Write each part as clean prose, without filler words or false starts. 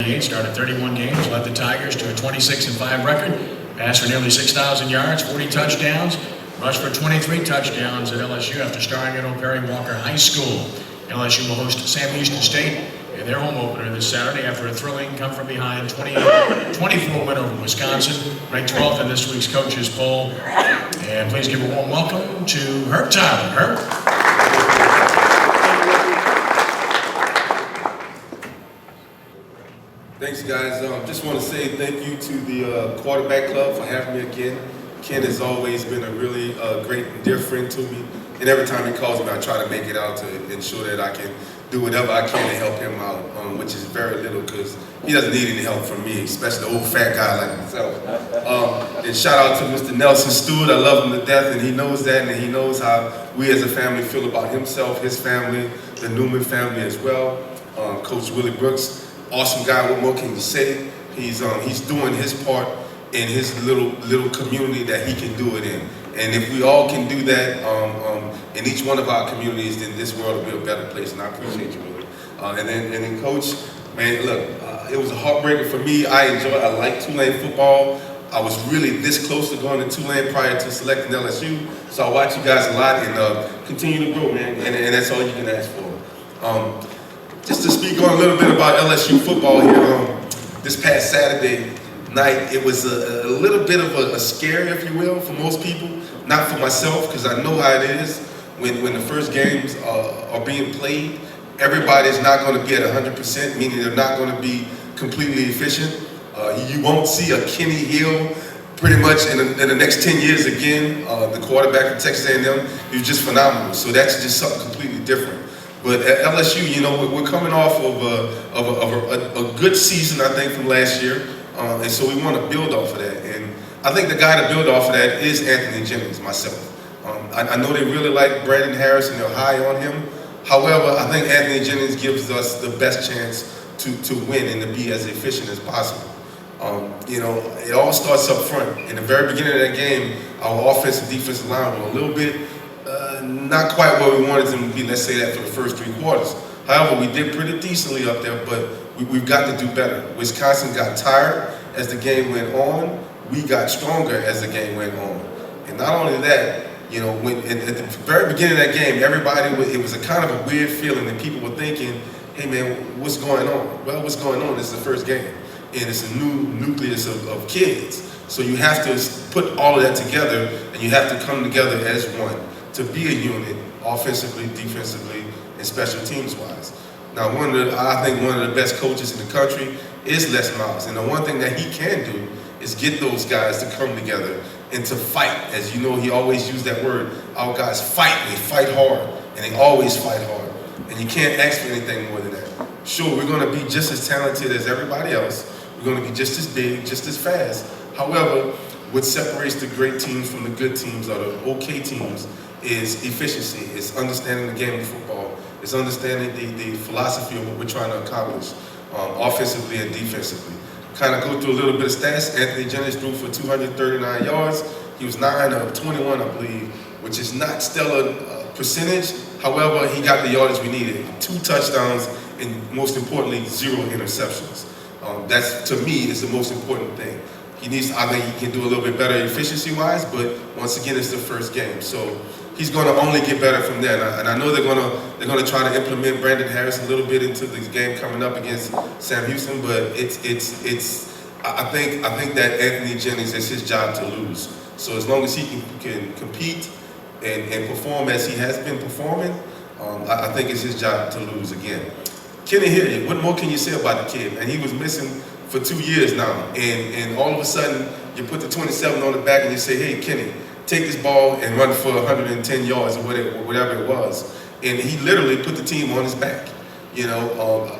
1998, started 31 games, led the Tigers to a 26-5 record, passed for nearly 6,000 yards, 40 touchdowns, rushed for 23 touchdowns at LSU after starring at Perry Walker High School. LSU will host Sam Houston State in their home opener this Saturday after a thrilling come-from-behind 24 win over Wisconsin, ranked 12th in this week's coaches poll. And please give a warm welcome to Herb Tyler. Herb. Thanks, guys. Just want to say thank you to the quarterback club for having me again. Ken has always been a really great and dear friend to me, and every time he calls me, I try to make it out to ensure that I can do whatever I can to help him out, which is very little because he doesn't need any help from me, especially an old fat guy like myself. And shout out to Mr. Nelson Stewart. I love him to death, and he knows that, and he knows how we as a family feel about himself, his family, the Newman family as well. Coach Willie Brooks. Awesome guy. What more can you say? He's doing his part in his little community that he can do it in. And if we all can do that in each one of our communities, then this world will be a better place. And I appreciate you, Willie. And then Coach, man, look, it was a heartbreaker for me. I like Tulane football. I was really this close to going to Tulane prior to selecting LSU. So I watch you guys a lot and continue to grow, man. And that's all you can ask for. Just to speak on a little bit about LSU football here, this past Saturday night, it was a little bit of a scare, if you will, for most people. Not for myself, because I know how it is when the first games are being played. Everybody's not going to be at 100%, meaning they're not going to be completely efficient. You won't see a Kenny Hill pretty much in the next 10 years again. The quarterback of Texas A&M, he was just phenomenal. So that's just something completely different. But at LSU, you know, we're coming off of a good season, I think, from last year, and so we want to build off of that. And I think the guy to build off of that is Anthony Jennings, myself. I know they really like Brandon Harris and they're high on him. However, I think Anthony Jennings gives us the best chance to win and to be as efficient as possible. You know, it all starts up front. In the very beginning of that game, our offensive defensive line were a little bit not quite where we wanted them to be, let's say that, for the first 3 quarters. However, we did pretty decently up there, but we've got to do better. Wisconsin got tired as the game went on. We got stronger as the game went on. And not only that, you know, at the very beginning of that game, it was a kind of a weird feeling that people were thinking, hey man, what's going on? Well, what's going on is the first game, and it's a new nucleus of kids. So you have to put all of that together, and you have to come together as one to be a unit, offensively, defensively, and special teams wise. Now, I think one of the best coaches in the country is Les Miles, and the one thing that he can do is get those guys to come together and to fight. As you know, he always used that word. Our guys fight, they fight hard, and they always fight hard. And you can't ask for anything more than that. Sure, we're gonna be just as talented as everybody else. We're gonna be just as big, just as fast. However, what separates the great teams from the good teams or the okay teams is efficiency. It's understanding the game of football. It's understanding the philosophy of what we're trying to accomplish, offensively and defensively. Kind of go through a little bit of stats. Anthony Jennings threw for 239 yards. He was 9 of 21, I believe, which is not stellar percentage. However, he got the yardage we needed. 2 touchdowns and, most importantly, 0 interceptions. That's, to me, is the most important thing. I think he can do a little bit better efficiency-wise, but once again, it's the first game. So he's going to only get better from there. And I know they're going to try to implement Brandon Harris a little bit into this game coming up against Sam Houston, but I think that Anthony Jennings is his job to lose. So as long as he can compete and perform as he has been performing, I think it's his job to lose again. Kenny Hill, what more can you say about the kid? And he was missing for 2 years now, and all of a sudden you put the 27 on the back and you say, hey Kenny, take this ball and run for 110 yards or whatever it was. And he literally put the team on his back. You know,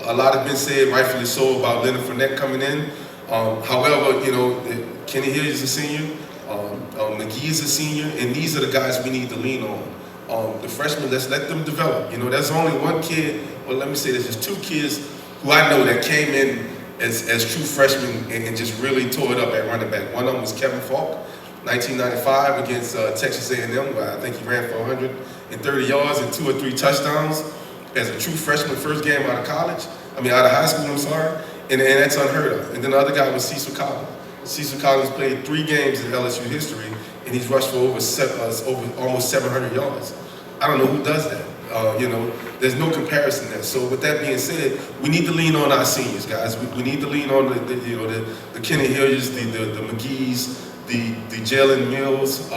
a lot has been said, rightfully so, about Leonard Fournette coming in. However, you know, Kenny Hill is a senior, McGee is a senior, and these are the guys we need to lean on. The freshmen, let's let them develop. You know, there's only one kid, well, let me say this, there's 2 kids who I know that came in as true freshmen and just really tore it up at running back. One of them was Kevin Falk, 1995 against Texas A&M, where I think he ran for 130 yards and 2 or 3 touchdowns as a true freshman, first game out of high school, I'm sorry. and that's unheard of. And then the other guy was Cecil Collins. Cecil Collins played 3 games in LSU history, and he's rushed for over almost 700 yards. I don't know who does that. There's no comparison there. So with that being said, we need to lean on our seniors, guys. We need to lean on the Kenny Hilliards, the McGee's, the Jalen Mills.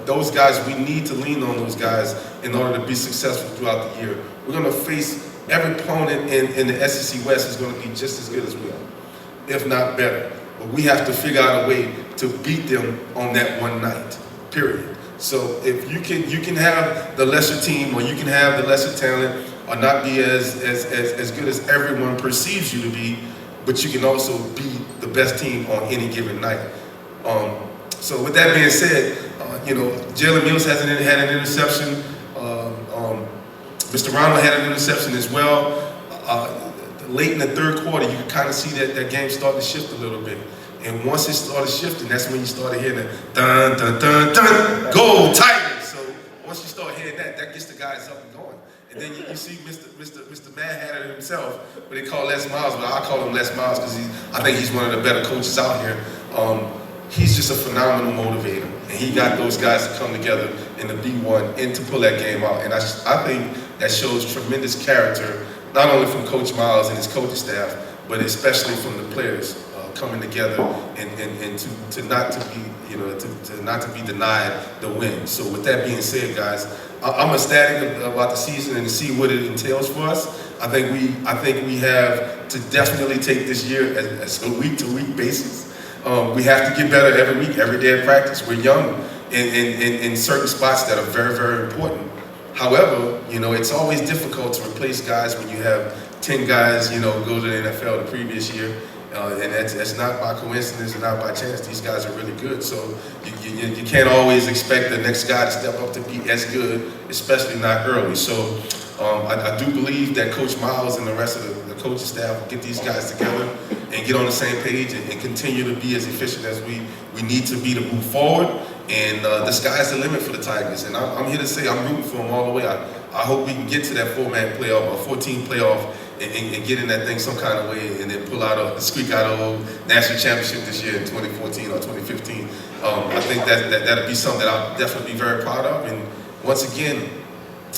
Those guys, we need to lean on those guys in order to be successful throughout the year. We're going to face every opponent in the SEC West is going to be just as good as we are, if not better. But we have to figure out a way to beat them on that one night, period. So if you can have the lesser team, or you can have the lesser talent, or not be as good as everyone perceives you to be, but you can also be the best team on any given night. So with that being said, Jalen Mills had an interception. Mr. Ronald had an interception as well. Late in the third quarter, you could kind of see that game started to shift a little bit. And once it started shifting, that's when you started hearing the dun, dun, dun, dun, go Tigers. So once you start hearing that gets the guys up and going. And then you see Mr. Mad Hatter himself, but they call Les Miles, but I call him Les Miles because I think he's one of the better coaches out here. He's just a phenomenal motivator, and he got those guys to come together and to be one and to pull that game out. And I think that shows tremendous character, not only from Coach Miles and his coaching staff, but especially from the players coming together and to not to be denied the win. So with that being said, guys, I'm ecstatic about the season and to see what it entails for us. I think we have to definitely take this year as a week-to-week basis. We have to get better every week, every day of practice. We're young in certain spots that are very, very important. However, it's always difficult to replace guys when you have 10 guys, go to the NFL the previous year. And that's not by coincidence and not by chance. These guys are really good. So you can't always expect the next guy to step up to be as good, especially not early. So I do believe that Coach Miles and the rest of the coaching staff will get these guys together and get on the same page and continue to be as efficient as we need to be to move forward. And the sky's the limit for the Tigers. And I'm here to say I'm rooting for them all the way. I hope we can get to that 4-man playoff or 14 playoff and get in that thing some kind of way and then pull out a squeak out a national championship this year in 2014 or 2015. I think that'll be something that I'll definitely be very proud of. And once again,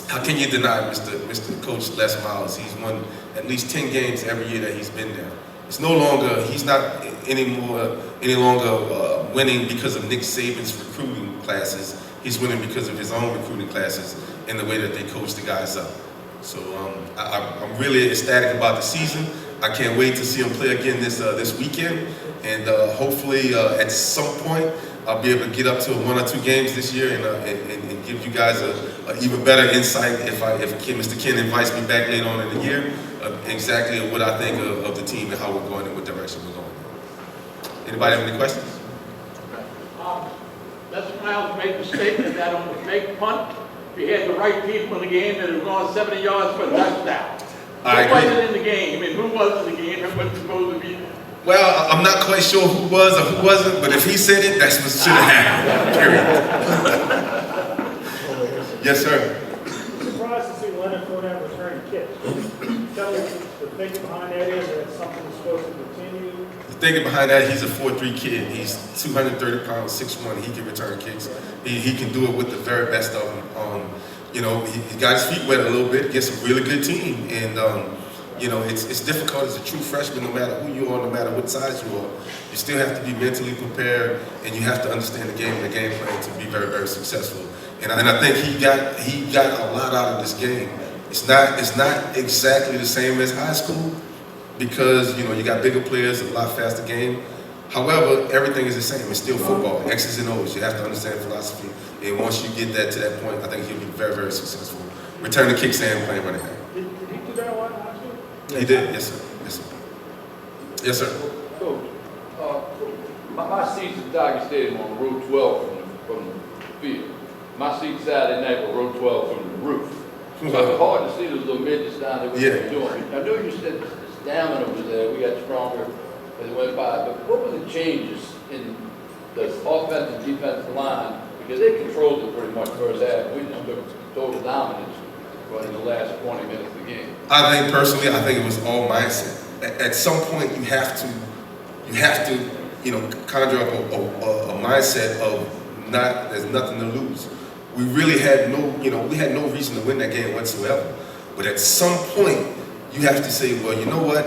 how can you deny Mr. Coach Les Miles? He's won at least 10 games every year that he's been there. He's not any longer winning because of Nick Saban's recruiting classes. He's winning because of his own recruiting classes and the way that they coach the guys up. So I'm really ecstatic about the season. I can't wait to see him play again this weekend, and hopefully at some point I'll be able to get up to 1 or 2 games this year and give you guys a even better insight if Mr. Ken invites me back later on in the year, exactly what I think of the team and how we're going and what direction we're going. Anybody have any questions? Les Miles made the statement that on the fake punt, we had the right people in the game that had gone 70 yards for a touchdown. Who wasn't in the game, and who was in the game, and what's supposed to be there? Well, I'm not quite sure who was or who wasn't, but if he said it, that's what should have happened. Period. Yes, sir. I'm surprised to see Leonard Fournette return kicks. Tell me the thinking behind that is that it's something that's supposed to continue. The thinking behind that, he's a 4'3" kid. He's 230 pounds, 6'1". He can return kicks. He can do it with the very best of them. He got his feet wet a little bit against a really good team, and it's difficult as a true freshman. No matter who you are, no matter what size you are, you still have to be mentally prepared, and you have to understand the game and the game plan to be very, very successful. And I think he got a lot out of this game. It's not exactly the same as high school, because you got bigger players, a lot faster game. However, everything is the same. It's still football, X's and O's. You have to understand philosophy. And once you get that to that point, I think he'll be very, very successful. Return the kicks and playing running back. Did he do that a lot last year? He did, yes, sir. Yes, sir. Yes, sir. Coach, my seat's at Tiger Stadium on Road 12 from the field. My seat's Saturday night on Road 12 from the roof. So it's hard to see those little midgets down there what they're doing. I know you said the stamina was there, we got stronger as it went by, but what were the changes in the offensive and defensive line? Because they controlled it pretty much first half. We just took total dominance in the last 20 minutes of the game. I think personally, it was all mindset. at some point you have to, conjure up a mindset of there's nothing to lose. We really had we had no reason to win that game whatsoever. But at some point, you have to say, well, you know what?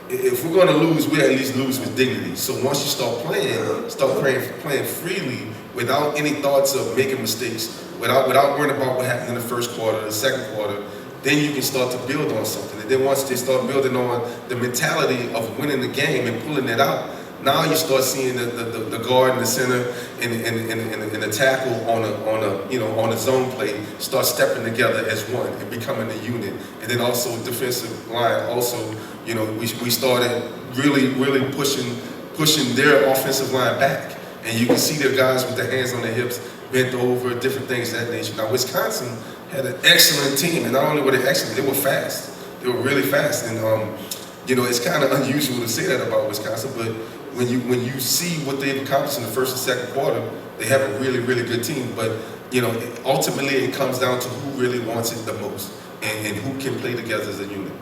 If we're going to lose, we at least lose with dignity. So once you start playing freely, without any thoughts of making mistakes, without worrying about what happened in the first quarter, the second quarter, then you can start to build on something. And then once they start building on the mentality of winning the game and pulling it out, now you start seeing the guard and the center and the tackle on a zone play start stepping together as one and becoming a unit. And then also defensive line also, we started really pushing their offensive line back. And you can see their guys with their hands on their hips, bent over, different things of that nature. Now Wisconsin had an excellent team, and not only were they excellent, they were fast. They were really fast. And it's kind of unusual to say that about Wisconsin, but when you see what they've accomplished in the first and second quarter, they have a really good team. But ultimately it comes down to who really wants it the most and who can play together as a unit.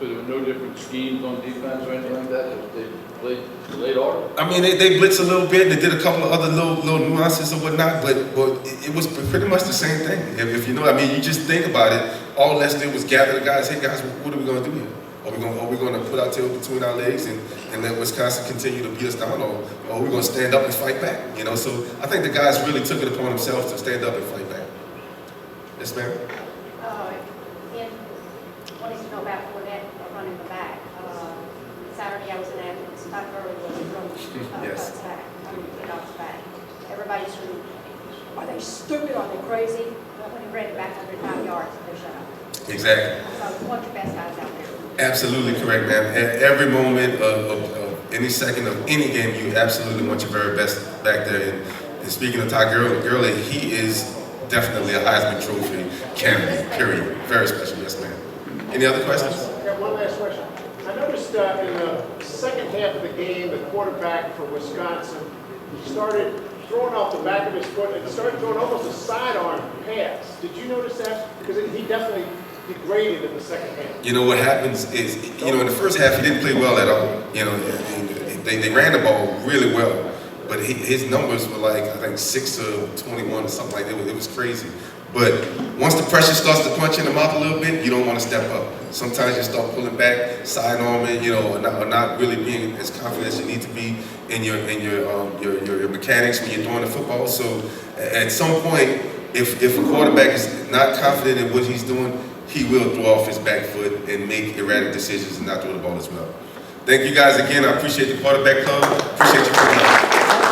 So there were no different schemes on defense or anything like that? They played late order? I mean, they blitzed a little bit. They did a couple of other little nuances or whatnot, but it was pretty much the same thing. If you know, I mean, you just think about it. All Les did was gather the guys. Hey guys, what are we going to do here? Are we going to put our tail between our legs and let Wisconsin continue to beat us down, or are we going to stand up and fight back? So I think the guys really took it upon themselves to stand up and fight back. Yes, ma'am. Ken wanted to know about Fournette running the back. Saturday I was in Athens. Todd Gurley was throwing Yes. cuts back. Kickoffs back. Everybody screamed, "Are they stupid? Are they crazy?" But when he ran it back 105 yards, they shut up. Exactly. So one of your best guys out there. Absolutely correct, ma'am. At every moment of any second of any game, you absolutely want your very best back there. And speaking of Todd Gurley, he is definitely a Heisman Trophy candidate, period. Very special, yes, ma'am. Any other questions? I got one last question. I noticed in the second half of the game, the quarterback for Wisconsin, he started throwing off the back of his foot and started throwing almost a sidearm pass. Did you notice that? Because he definitely degraded in the second half. What happens is, in the first half, he didn't play well at all. They ran the ball really well, but his numbers were like, I think 6 of 21 or something like that. It was crazy. But once the pressure starts to punch in the mouth a little bit, you don't want to step up. Sometimes you start pulling back, sidearming, or not really being as confident as you need to be in your mechanics when you're throwing the football. So at some point, if a quarterback is not confident in what he's doing, he will throw off his back foot and make erratic decisions and not throw the ball as well. Thank you guys again. I appreciate the quarterback club. Appreciate you.